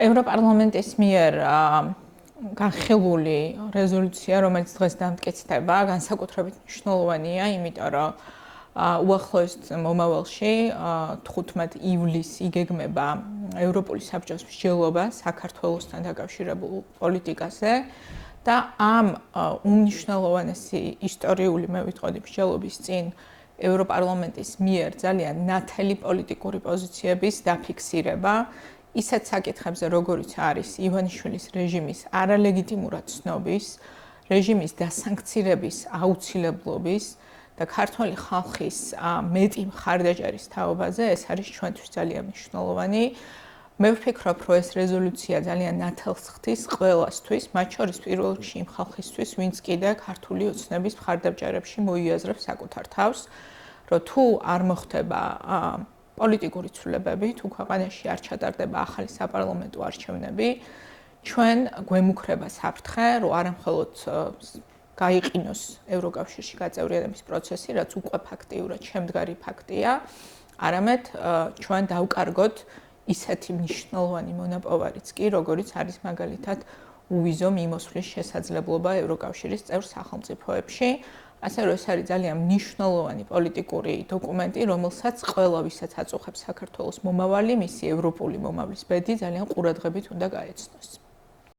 ევროპარლამენტის მიერ განხილული რეზოლუცია, რომელიც დღეს დამტკიცდება, განსაკუთრებით მნიშვნელოვანია, იმიტომ რომ უახლოეს მომავალში 15 ივლისს იგეგმება ევროპული საბჭოს მსჯელობა საქართველოსთან დაკავშირებულ პოლიტიკაზე და ამ უმნიშვნელოვანესი ისტორიული, მე ვიტყოდი, მსჯელობის წინ ევროპარლამენტის მიერ ძალიან ნათელი პოლიტიკური პოზიციების დაფიქსირება ისეთ საკითხებზე, როგორიც არის ივანიშვილის რეჟიმის არალეგიტიმურად ცნობის, რეჟიმის დასანქცირების აუცილებლობის და ქართული ხალხის მეტი მხარდაჭერის თაობაზე, ეს არის ჩვენთვის ძალიან მნიშვნელოვანი. მე ვფიქრობ, რომ ეს რეზოლუცია ძალიან ნათელს ხდის ყველასთვის, მათ შორის პირველ რიგში იმ ხალხისთვის, ვინც კიდე ქართული ოცნების მხარდაჭერებში მოიაზრებს საკუთარ თავს, რომ თუ არ მოხდება პოლიტიკური ცვლილებები, თუ ქვეყანაში არ ჩატარდება ახალი საპარლამენტო არჩევნები, ჩვენ გვემუქრება საფრთხე, რომ არა მხოლოდ გაიყინოს ევროკავშირში გაწევრიანების პროცესი, რაც უკვე ფაქტიურად შემდგარი ფაქტია, არამედ ჩვენ დავკარგოთ ისეთი მნიშვნელოვანი მონაპოვარიც კი, როგორიც არის მაგალითად უვიზო მიმოსვლის შესაძლებლობა ევროკავშირის წევრ სახელმწიფოებში. ასე რომ ეს არის ძალიან მნიშვნელოვანი პოლიტიკური დოკუმენტი, რომელსაც ყველა ვისაც აწუხებს საქართველოს მომავალი, მისი ევროპული მომავლის ბედი ძალიან ყურადღებით უნდა გაეცნოს.